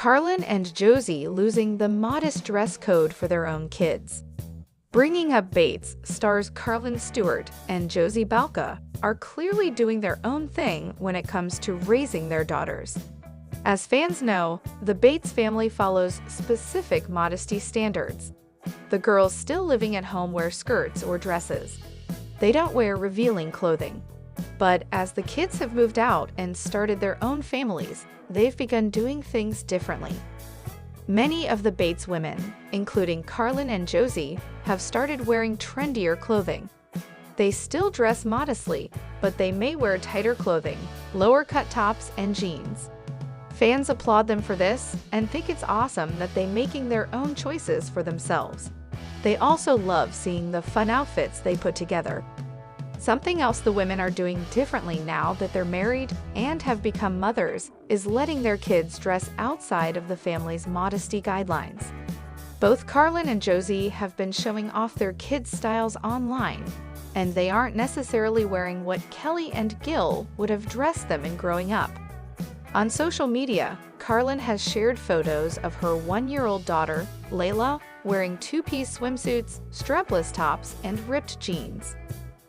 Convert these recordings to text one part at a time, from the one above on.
Carlin and Josie losing the modest dress code for their own kids. Bringing Up Bates stars Carlin Stewart and Josie Balka are clearly doing their own thing when it comes to raising their daughters. As fans know, the Bates family follows specific modesty standards. The girls still living at home wear skirts or dresses. They don't wear revealing clothing. But as the kids have moved out and started their own families, they've begun doing things differently. Many of the Bates women, including Carlin and Josie, have started wearing trendier clothing. They still dress modestly, but they may wear tighter clothing, lower-cut tops, and jeans. Fans applaud them for this and think it's awesome that they're making their own choices for themselves. They also love seeing the fun outfits they put together. Something else the women are doing differently now that they're married and have become mothers is letting their kids dress outside of the family's modesty guidelines. Both Carlin and Josie have been showing off their kids' styles online, and they aren't necessarily wearing what Kelly and Gil would have dressed them in growing up. On social media, Carlin has shared photos of her one-year-old daughter, Layla, wearing two-piece swimsuits, strapless tops, and ripped jeans.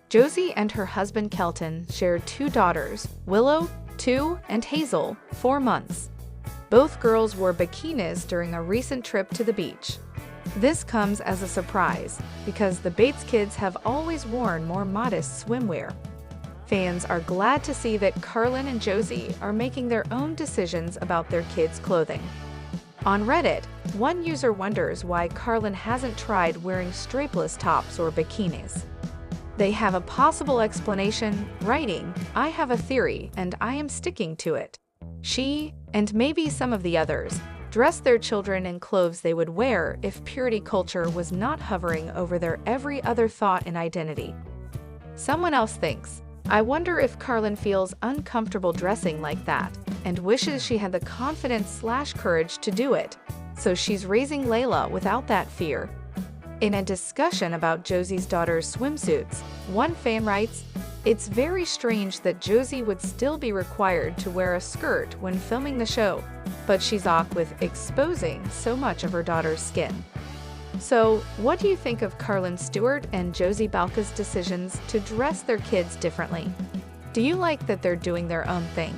Josie and her husband Kelton shared two daughters, Willow, 2, and Hazel, 4 months. Both girls wore bikinis during a recent trip to the beach. This comes as a surprise because the Bates kids have always worn more modest swimwear. Fans are glad to see that Carlin and Josie are making their own decisions about their kids' clothing. On Reddit, one user wonders why Carlin hasn't tried wearing strapless tops or bikinis. They have a possible explanation, writing, "I have a theory and I am sticking to it." She, and maybe some of the others, dress their children in clothes they would wear if purity culture was not hovering over their every other thought and identity. Someone else thinks, "I wonder if Carlin feels uncomfortable dressing like that and wishes she had the confidence/courage to do it, so she's raising Layla without that fear." In a discussion about Josie's daughter's swimsuits, one fan writes, "It's very strange that Josie would still be required to wear a skirt when filming the show, but she's off with exposing so much of her daughter's skin." So, what do you think of Carlin Stewart and Josie Balka's decisions to dress their kids differently? Do you like that they're doing their own thing?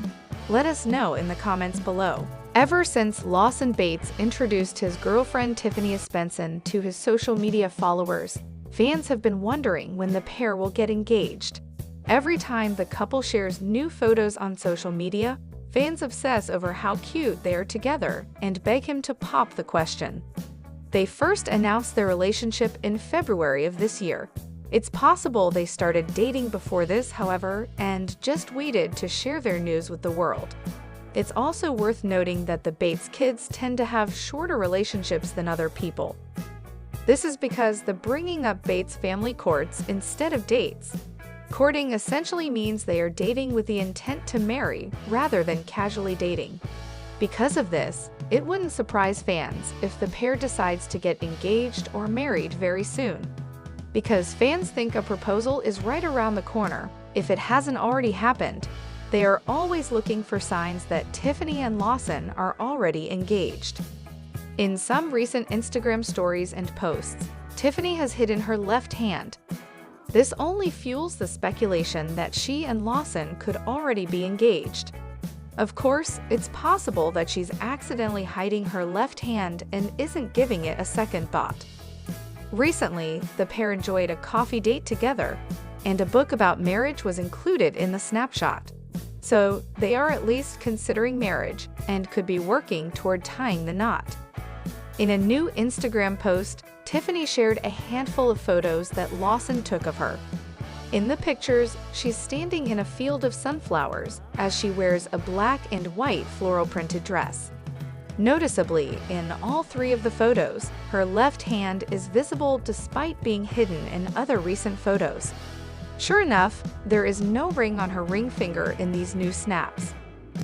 Let us know in the comments below. Ever since Lawson Bates introduced his girlfriend Tiffany Espenson to his social media followers, fans have been wondering when the pair will get engaged. Every time the couple shares new photos on social media, fans obsess over how cute they are together and beg him to pop the question. They first announced their relationship in February of this year. It's possible they started dating before this, however, and just waited to share their news with the world. It's also worth noting that the Bates kids tend to have shorter relationships than other people. This is because the Bringing Up Bates family courts instead of dates. Courting essentially means they are dating with the intent to marry rather than casually dating. Because of this, it wouldn't surprise fans if the pair decides to get engaged or married very soon. Because fans think a proposal is right around the corner, if it hasn't already happened, they are always looking for signs that Tiffany and Lawson are already engaged. In some recent Instagram stories and posts, Tiffany has hidden her left hand. This only fuels the speculation that she and Lawson could already be engaged. Of course, it's possible that she's accidentally hiding her left hand and isn't giving it a second thought. Recently, the pair enjoyed a coffee date together, and a book about marriage was included in the snapshot. So, they are at least considering marriage and could be working toward tying the knot. In a new Instagram post, Tiffany shared a handful of photos that Lawson took of her. In the pictures, she's standing in a field of sunflowers as she wears a black and white floral printed dress. Noticeably, in all 3 of the photos, her left hand is visible despite being hidden in other recent photos. Sure enough, there is no ring on her ring finger in these new snaps.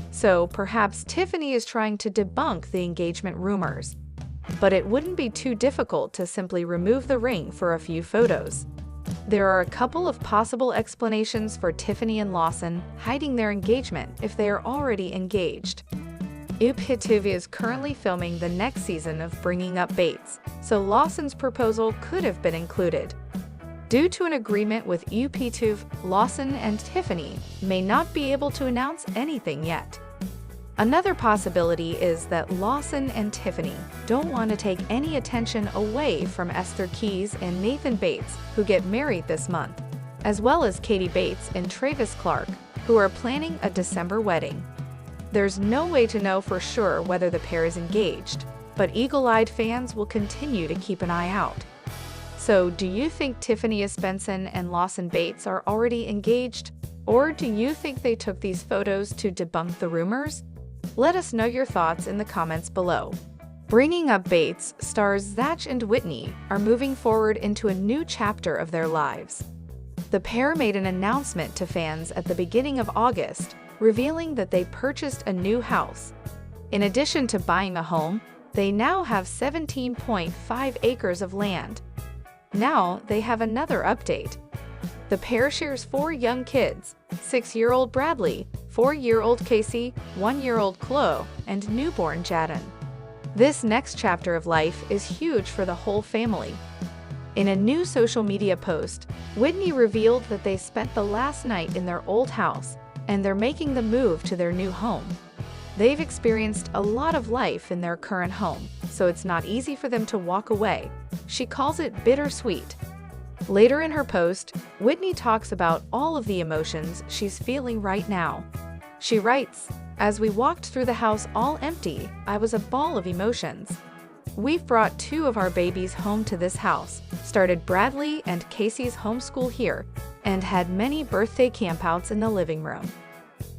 So perhaps Tiffany is trying to debunk the engagement rumors. But it wouldn't be too difficult to simply remove the ring for a few photos. There are a couple of possible explanations for Tiffany and Lawson hiding their engagement if they are already engaged. UPtv is currently filming the next season of Bringing Up Bates, so Lawson's proposal could have been included. Due to an agreement with UPtv, Lawson and Tiffany may not be able to announce anything yet. Another possibility is that Lawson and Tiffany don't want to take any attention away from Esther Keys and Nathan Bates, who get married this month, as well as Katie Bates and Travis Clark, who are planning a December wedding. There's no way to know for sure whether the pair is engaged, but eagle-eyed fans will continue to keep an eye out. So, do you think Tiffany Espenson and Lawson Bates are already engaged? Or do you think they took these photos to debunk the rumors? Let us know your thoughts in the comments below. Bringing Up Bates stars Zach and Whitney are moving forward into a new chapter of their lives. The pair made an announcement to fans at the beginning of August, revealing that they purchased a new house. In addition to buying a home, they now have 17.5 acres of land. Now they have another update. The pair shares 4 young kids: 6-year-old Bradley, 4-year-old Casey, 1-year-old Chloe, and newborn Jadon. This next chapter of life is huge for the whole family. In a new social media post, Whitney revealed that they spent the last night in their old house, and they're making the move to their new home. They've experienced a lot of life in their current home, so it's not easy for them to walk away. She calls it bittersweet. Later in her post, Whitney talks about all of the emotions she's feeling right now. She writes, "As we walked through the house all empty, I was a ball of emotions. We've brought 2 of our babies home to this house, started Bradley and Casey's homeschool here, and had many birthday campouts in the living room.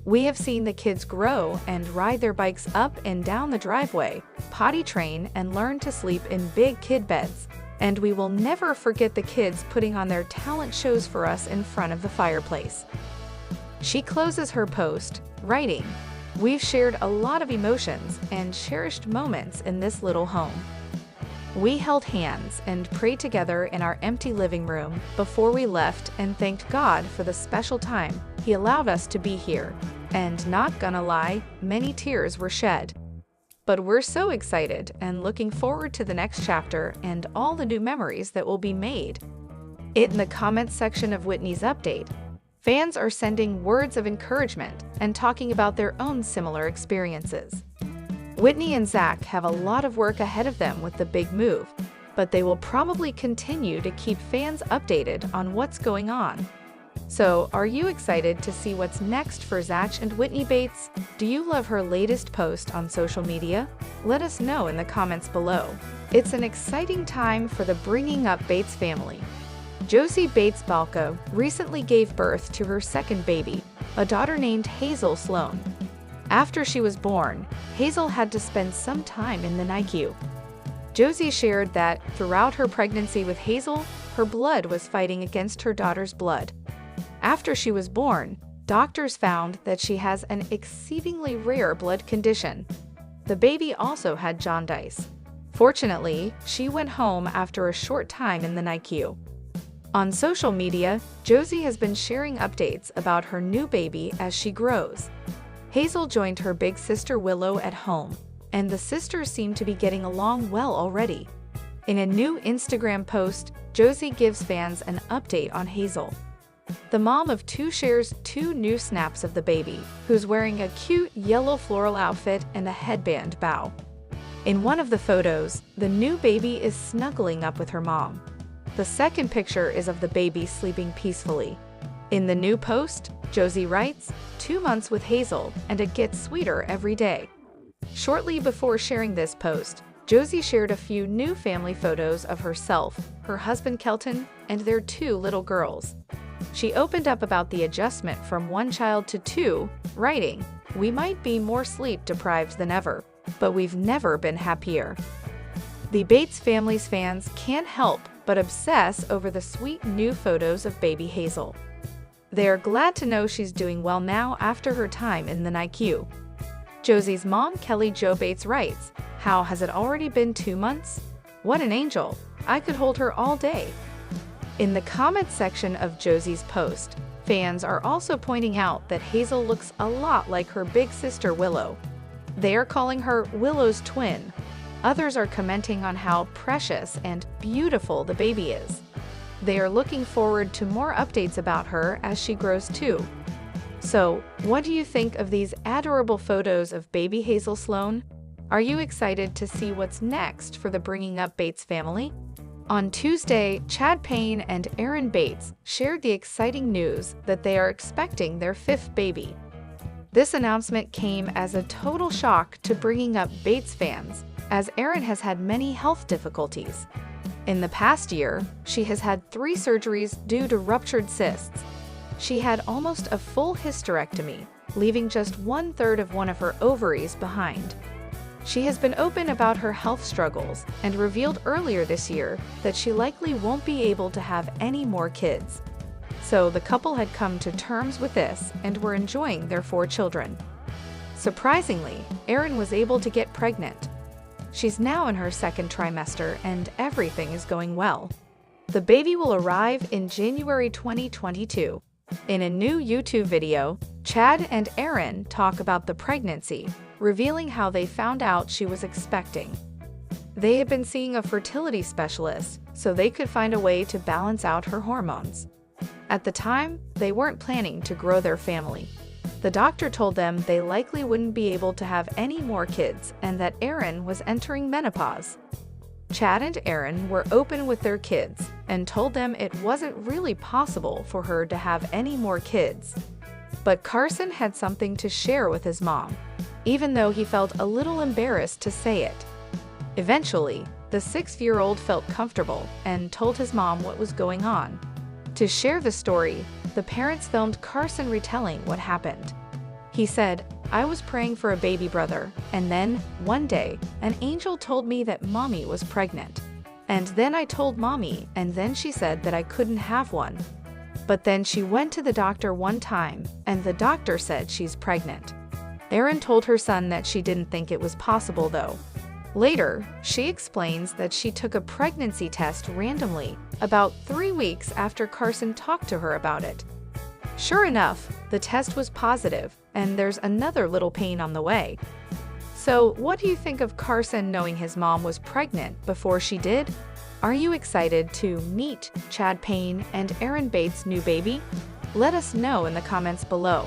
We have seen the kids grow and ride their bikes up and down the driveway, potty train, and learn to sleep in big kid beds. And we will never forget the kids putting on their talent shows for us in front of the fireplace." She closes her post, writing, "We've shared a lot of emotions and cherished moments in this little home. We held hands and prayed together in our empty living room before we left and thanked God for the special time He allowed us to be here. And not gonna lie, many tears were shed. But we're so excited and looking forward to the next chapter and all the new memories that will be made." In the comments section of Whitney's update, fans are sending words of encouragement and talking about their own similar experiences. Whitney and Zach have a lot of work ahead of them with the big move, but they will probably continue to keep fans updated on what's going on. So, are you excited to see what's next for Zach and Whitney Bates? Do you love her latest post on social media? Let us know in the comments below. It's an exciting time for the Bringing Up Bates family. Josie Bates Balka recently gave birth to her second baby, a daughter named Hazel Sloan. After she was born, Hazel had to spend some time in the NICU. Josie shared that throughout her pregnancy with Hazel, her blood was fighting against her daughter's blood. After she was born, doctors found that she has an exceedingly rare blood condition. The baby also had jaundice. Fortunately, she went home after a short time in the NICU. On social media, Josie has been sharing updates about her new baby as she grows. Hazel joined her big sister Willow at home, and the sisters seem to be getting along well already. In a new Instagram post, Josie gives fans an update on Hazel. The mom of 2 shares 2 new snaps of the baby, who's wearing a cute yellow floral outfit and a headband bow. In one of the photos, the new baby is snuggling up with her mom. The second picture is of the baby sleeping peacefully. In the new post, Josie writes, "2 months with Hazel, and it gets sweeter every day." Shortly before sharing this post, Josie shared a few new family photos of herself, her husband Kelton, and their 2 little girls. She opened up about the adjustment from 1 child to 2, writing, "We might be more sleep-deprived than ever, but we've never been happier." The Bates family's fans can't help but obsess over the sweet new photos of baby Hazel. They are glad to know she's doing well now after her time in the NICU. Josie's mom, Kelly Jo Bates, writes, "How has it already been 2 months? What an angel. I could hold her all day." In the comments section of Josie's post, fans are also pointing out that Hazel looks a lot like her big sister Willow. They are calling her Willow's twin. Others are commenting on how precious and beautiful the baby is. They are looking forward to more updates about her as she grows too. So, what do you think of these adorable photos of baby Hazel Sloan? Are you excited to see what's next for the Bringing Up Bates family? On Tuesday, Chad Payne and Erin Bates shared the exciting news that they are expecting their 5th baby. This announcement came as a total shock to Bringing Up Bates fans, as Erin has had many health difficulties. In the past year, she has had 3 surgeries due to ruptured cysts. She had almost a full hysterectomy, leaving just 1/3 of one of her ovaries behind. She has been open about her health struggles and revealed earlier this year that she likely won't be able to have any more kids. So the couple had come to terms with this and were enjoying their 4 children. Surprisingly, Erin was able to get pregnant. She's now in her 2nd trimester and everything is going well. The baby will arrive in January 2022. In a new YouTube video, Chad and Erin talk about the pregnancy, revealing how they found out she was expecting. They had been seeing a fertility specialist so they could find a way to balance out her hormones. At the time, they weren't planning to grow their family. The doctor told them they likely wouldn't be able to have any more kids and that Erin was entering menopause. Chad and Erin were open with their kids and told them it wasn't really possible for her to have any more kids. But Carson had something to share with his mom, even though he felt a little embarrassed to say it. Eventually, the 6-year-old felt comfortable and told his mom what was going on. To share the story, the parents filmed Carson retelling what happened. He said, "I was praying for a baby brother, and then, one day, an angel told me that mommy was pregnant. And then I told mommy, and then she said that I couldn't have one. But then she went to the doctor one time, and the doctor said she's pregnant." Erin told her son that she didn't think it was possible though. Later, she explains that she took a pregnancy test randomly about 3 weeks after Carson talked to her about it. Sure enough, the test was positive, and there's another little pain on the way. So, what do you think of Carson knowing his mom was pregnant before she did? Are you excited to meet Chad Payne and Erin Bates' new baby? Let us know in the comments below.